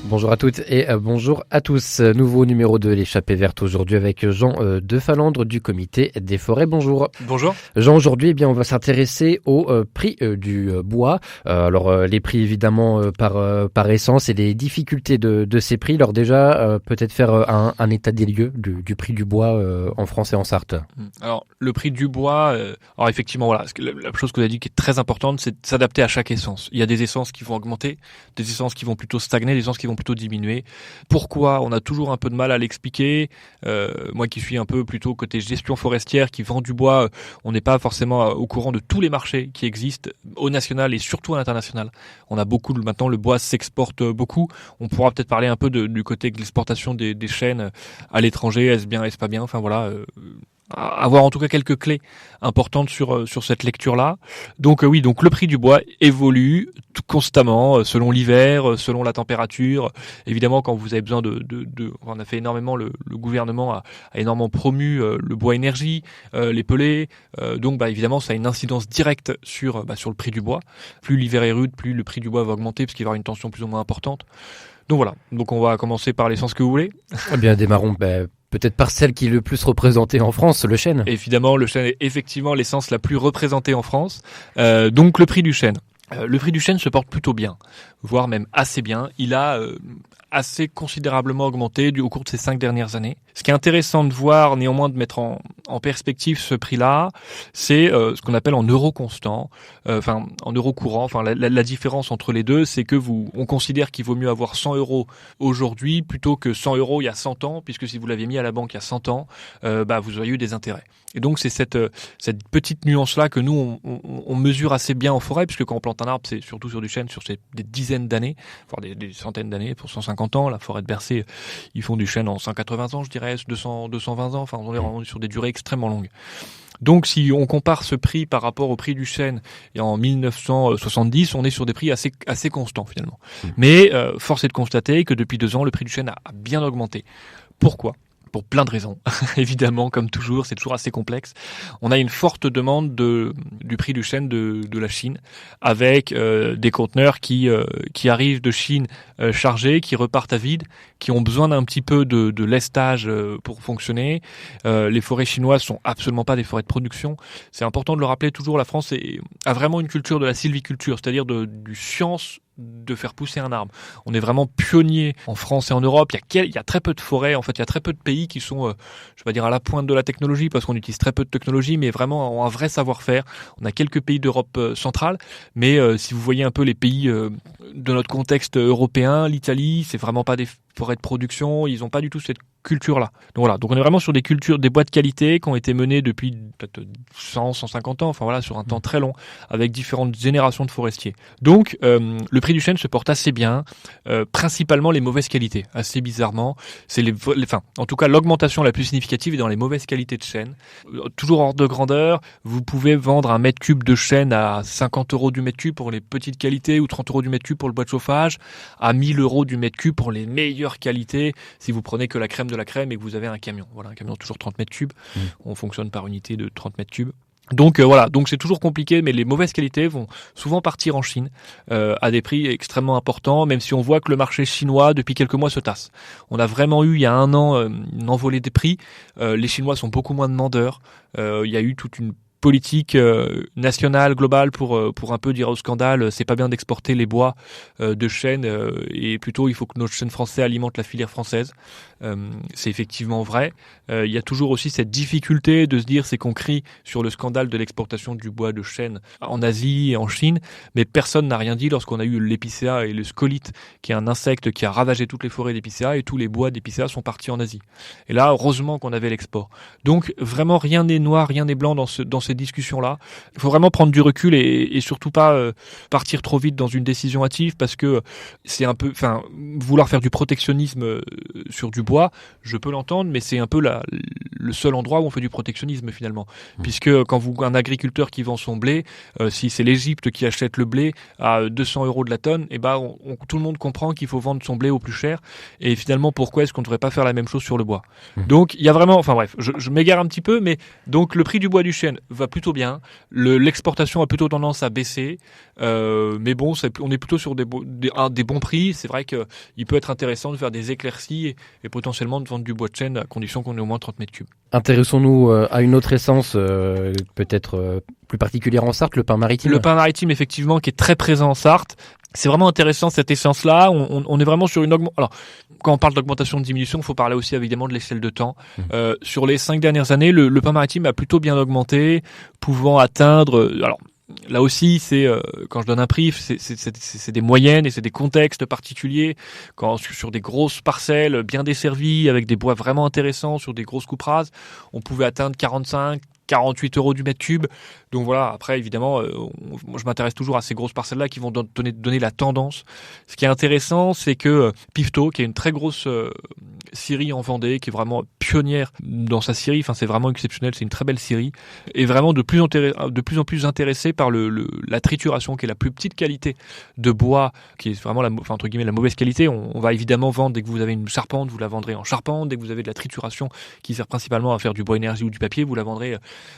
Bonjour à toutes et bonjour à tous. Nouveau numéro de l'échappée verte aujourd'hui avec Jean de Falandre du comité des forêts. Bonjour. Bonjour. Jean, aujourd'hui, on va s'intéresser au prix du bois. Les prix évidemment par essence et les difficultés de ces prix. Alors déjà, peut-être faire un état des lieux du prix du bois en France et en Sarthe. Alors, le prix du bois, alors effectivement, voilà, la chose que vous avez dit qui est très importante, c'est de s'adapter à chaque essence. Il y a des essences qui vont augmenter, des essences qui vont plutôt stagner, des essences qui vont plutôt diminuer. Pourquoi? On a toujours un peu de mal à l'expliquer. Moi qui suis un peu plutôt côté gestion forestière, qui vend du bois, on n'est pas forcément au courant de tous les marchés qui existent au national et surtout à l'international. On a beaucoup, maintenant le bois s'exporte beaucoup. On pourra peut-être parler un peu du côté de l'exportation des chênes à l'étranger. Est-ce bien, est-ce pas bien? Enfin voilà. Avoir en tout cas quelques clés importantes sur cette lecture-là. Donc oui, donc le prix du bois évolue constamment selon l'hiver, selon la température. Évidemment, quand vous avez besoin on a fait énormément, le gouvernement a énormément promu le bois énergie, les pellets. Donc évidemment, ça a une incidence directe sur le prix du bois. Plus l'hiver est rude, plus le prix du bois va augmenter parce qu'il va y avoir une tension plus ou moins importante. Donc voilà. Donc on va commencer par l'essence que vous voulez. Eh bien, démarrons. Peut-être par celle qui est le plus représentée en France, le chêne. Évidemment, le chêne est effectivement l'essence la plus représentée en France. Donc le prix du chêne. Le prix du chêne se porte plutôt bien, voire même assez bien. Il a assez considérablement augmenté au cours de ces 5 dernières années. Ce qui est intéressant de voir, néanmoins, de mettre en perspective ce prix-là, c'est ce qu'on appelle en euros constants, en euros courants. La différence entre les deux, c'est que on considère qu'il vaut mieux avoir 100 euros aujourd'hui plutôt que 100 euros il y a 100 ans, puisque si vous l'aviez mis à la banque il y a 100 ans, vous auriez eu des intérêts. Et donc c'est cette petite nuance-là que nous on mesure assez bien en forêt, puisque quand on plante un arbre, c'est surtout sur du chêne, sur des dizaines d'années, voire des centaines d'années, pour 150 ans. La forêt de Bercé, ils font du chêne en 180 ans, je dirais, 220 ans. Enfin, on est sur des durées extrêmement longues. Donc, si on compare ce prix par rapport au prix du chêne en 1970, on est sur des prix assez constants finalement. Mais force est de constater que depuis 2 ans, le prix du chêne a bien augmenté. Pourquoi ? Pour plein de raisons. Évidemment, comme toujours, c'est toujours assez complexe. On a une forte demande du prix du chêne de la Chine, avec des conteneurs qui arrivent de Chine chargés, qui repartent à vide, qui ont besoin d'un petit peu de lestage pour fonctionner. Les forêts chinoises sont absolument pas des forêts de production. C'est important de le rappeler toujours. La France a vraiment une culture de la sylviculture, c'est-à-dire du science de faire pousser un arbre. On est vraiment pionnier en France et en Europe. Il y a très peu de forêts. En fait, il y a très peu de pays qui sont, je vais dire, à la pointe de la technologie, parce qu'on utilise très peu de technologie, mais vraiment ont un vrai savoir-faire. On a quelques pays d'Europe centrale, mais si vous voyez un peu les pays de notre contexte européen, l'Italie, c'est vraiment pas des forêts de production. Ils n'ont pas du tout cette culture-là. Donc voilà. Donc on est vraiment sur des cultures, des bois de qualité qui ont été menés depuis peut-être 100, 150 ans. Enfin voilà, sur un temps très long, avec différentes générations de forestiers. Donc le prix du chêne se porte assez bien, principalement les mauvaises qualités. Assez bizarrement, c'est en tout cas l'augmentation la plus significative est dans les mauvaises qualités de chêne. Toujours hors de grandeur, vous pouvez vendre un mètre cube de chêne à 50 euros du mètre cube pour les petites qualités ou 30 euros du mètre cube pour le bois de chauffage, à 1000 euros du mètre cube pour les meilleures qualités si vous prenez que la crème de la crème et que vous avez un camion. Voilà, un camion toujours 30 mètres cubes. On fonctionne par unité de 30 mètres cubes. Donc voilà, donc c'est toujours compliqué, mais les mauvaises qualités vont souvent partir en Chine à des prix extrêmement importants, même si on voit que le marché chinois depuis quelques mois se tasse. On a vraiment eu il y a 1 an une envolée des prix. Les Chinois sont beaucoup moins demandeurs. Il y a eu toute une politique nationale, globale, pour un peu dire au scandale, c'est pas bien d'exporter les bois de chêne et plutôt il faut que nos chênes français alimentent la filière française. C'est effectivement vrai. Il y a toujours aussi cette difficulté de se dire, c'est qu'on crie sur le scandale de l'exportation du bois de chêne en Asie et en Chine, mais personne n'a rien dit lorsqu'on a eu l'épicéa et le scolite, qui est un insecte qui a ravagé toutes les forêts d'épicéa, et tous les bois d'épicéa sont partis en Asie. Et là, heureusement qu'on avait l'export. Donc vraiment rien n'est noir, rien n'est blanc dans ces discussions-là. Il faut vraiment prendre du recul et surtout pas partir trop vite dans une décision hâtive, parce que c'est un peu, vouloir faire du protectionnisme sur du bois, je peux l'entendre, mais c'est un peu le seul endroit où on fait du protectionnisme finalement. Puisque quand un agriculteur qui vend son blé, si c'est l'Égypte qui achète le blé à 200 euros de la tonne, tout le monde comprend qu'il faut vendre son blé au plus cher. Et finalement, pourquoi est-ce qu'on ne devrait pas faire la même chose sur le bois ? Donc il y a vraiment, je m'égare un petit peu, mais donc le prix du bois du chêne va va plutôt bien. L'exportation a plutôt tendance à baisser, mais bon, on est plutôt sur des bons prix. C'est vrai qu'il peut être intéressant de faire des éclaircies et potentiellement de vendre du bois de chêne à condition qu'on ait au moins 30 mètres cubes. Intéressons-nous à une autre essence, peut-être plus particulière en Sarthe, le pin maritime. Le pin maritime, effectivement, qui est très présent en Sarthe. C'est vraiment intéressant cette essence-là. On est vraiment sur une augmentation. Alors, quand on parle d'augmentation de diminution, il faut parler aussi évidemment de l'échelle de temps. Sur les 5 dernières années, le pin maritime a plutôt bien augmenté, pouvant atteindre. Alors, là aussi, c'est quand je donne un prix, c'est des moyennes et c'est des contextes particuliers. Quand sur des grosses parcelles bien desservies, avec des bois vraiment intéressants, sur des grosses coupes rases, on pouvait atteindre 48 € du mètre cube. Donc voilà, après évidemment, moi je m'intéresse toujours à ces grosses parcelles-là qui vont donner la tendance. Ce qui est intéressant, c'est que Piveteau, qui est une très grosse scierie en Vendée, qui est vraiment pionnière dans sa scierie, enfin c'est vraiment exceptionnel, c'est une très belle scierie, est vraiment de plus en plus intéressée par la trituration, qui est la plus petite qualité de bois, qui est vraiment entre guillemets la mauvaise qualité. On va évidemment vendre, dès que vous avez une charpente, vous la vendrez en charpente. Dès que vous avez de la trituration qui sert principalement à faire du bois énergie ou du papier, vous la vendrez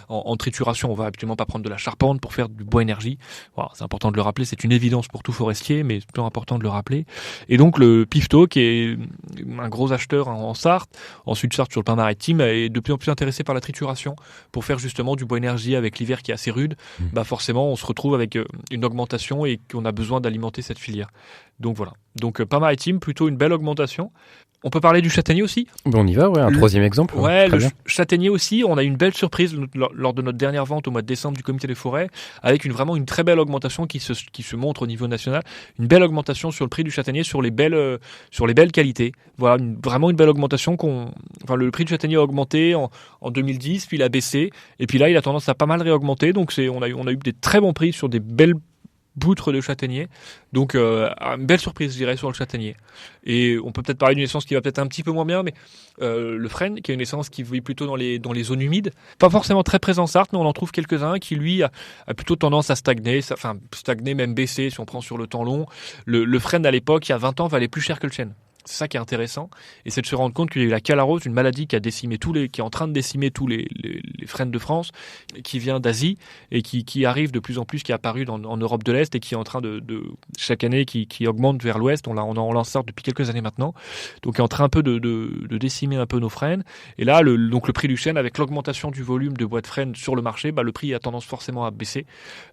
en trituration. On va absolument pas prendre de la charpente pour faire du bois énergie. Voilà, c'est important de le rappeler, c'est une évidence pour tout forestier, mais c'est important de le rappeler. Et donc le Piveteau, qui est un gros acheteur en Sarthe, en Sud-Sarthe sur le pin maritime, est de plus en plus intéressé par la trituration pour faire justement du bois énergie avec l'hiver qui est assez rude. Bah forcément, on se retrouve avec une augmentation et qu'on a besoin d'alimenter cette filière. Donc voilà. Donc pin maritime, plutôt une belle augmentation. On peut parler du châtaignier aussi. On y va, ouais, un troisième exemple. Ouais, le châtaignier aussi, on a eu une belle surprise lors de notre dernière vente au mois de décembre du comité des forêts, avec vraiment une très belle augmentation qui se montre au niveau national, une belle augmentation sur le prix du châtaignier, sur les belles qualités. Voilà, vraiment une belle augmentation. Le prix du châtaignier a augmenté en 2010, puis il a baissé, et puis là il a tendance à pas mal réaugmenter. Donc on a eu des très bons prix sur des belles poutres de châtaignier. Donc une belle surprise, je dirais, sur le châtaignier. Et on peut peut-être parler d'une essence qui va peut-être un petit peu moins bien, mais le frêne, qui est une essence qui vit plutôt dans les zones humides, pas forcément très présent en Sarthe, mais on en trouve quelques-uns qui lui a plutôt tendance à stagner, même baisser si on prend sur le temps long. Le frêne à l'époque, il y a 20 ans, valait plus cher que le chêne. C'est ça qui est intéressant, et c'est de se rendre compte qu'il y a eu la calarose, une maladie qui est en train de décimer tous les frênes de France, qui vient d'Asie et qui arrive de plus en plus, qui est apparu en Europe de l'Est et qui est en train de chaque année qui augmente vers l'Ouest. On en sort depuis quelques années maintenant, donc est en train un peu de décimer un peu nos frênes. Et là, donc le prix du chêne, avec l'augmentation du volume de bois de frêne sur le marché, le prix a tendance forcément à baisser.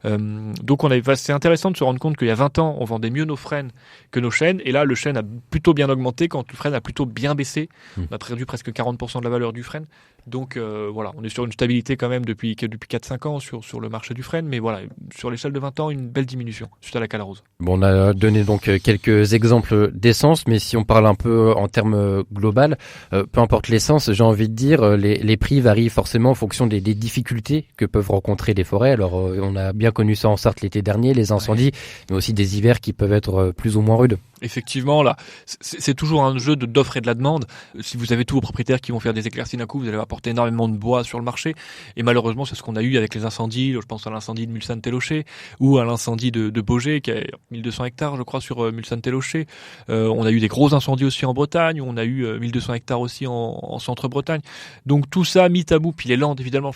Donc c'est intéressant de se rendre compte qu'il y a 20 ans, on vendait mieux nos frênes que nos chênes, et là le chêne a plutôt bien augmenté quand le frêne a plutôt bien baissé. On a perdu presque 40% de la valeur du frêne. Donc voilà, on est sur une stabilité quand même depuis 4-5 ans sur le marché du frêne, mais voilà, sur l'échelle de 20 ans, une belle diminution suite à la calarose. Bon, on a donné donc quelques exemples d'essence, mais si on parle un peu en termes global, peu importe l'essence, j'ai envie de dire, les prix varient forcément en fonction des difficultés que peuvent rencontrer les forêts. Alors on a bien connu ça en Sarthe l'été dernier, les incendies, mais aussi des hivers qui peuvent être plus ou moins rudes. Effectivement, là, c'est toujours un jeu d'offre et de la demande. Si vous avez tous vos propriétaires qui vont faire des éclaircies d'un coup, vous allez apporter énormément de bois sur le marché. Et malheureusement, c'est ce qu'on a eu avec les incendies. Je pense à l'incendie de Mulsanne-Télocher ou à l'incendie de Baugé, qui a 1200 hectares, je crois, sur Mulsanne-Télocher. On a eu des gros incendies aussi en Bretagne. On a eu 1200 hectares aussi en centre-Bretagne. Donc tout ça, mis à bout, puis les Landes, évidemment,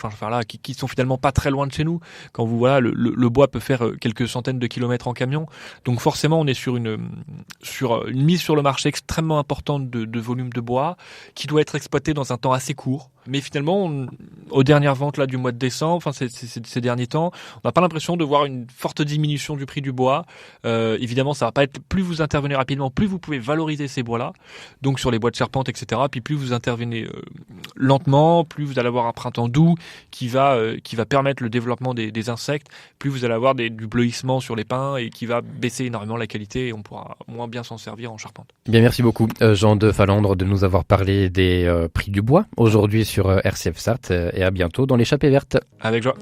qui sont finalement pas très loin de chez nous. Quand le bois peut faire quelques centaines de kilomètres en camion. Donc forcément, on est sur une mise sur le marché extrêmement importante de volume de bois qui doit être exploité dans un temps assez court. Mais finalement, aux dernières ventes là du mois de décembre, ces derniers temps, on n'a pas l'impression de voir une forte diminution du prix du bois. Évidemment, ça va pas être, plus vous intervenez rapidement, plus vous pouvez valoriser ces bois-là. Donc sur les bois de charpente, etc. Puis plus vous intervenez lentement, plus vous allez avoir un printemps doux qui va permettre le développement des insectes. Plus vous allez avoir du bleuissement sur les pins et qui va baisser énormément la qualité et on pourra moins bien s'en servir en charpente. Bien, merci beaucoup Jean de Falandre de nous avoir parlé des prix du bois aujourd'hui sur RCF Sarthe et à bientôt dans l'échappée verte. Avec joie.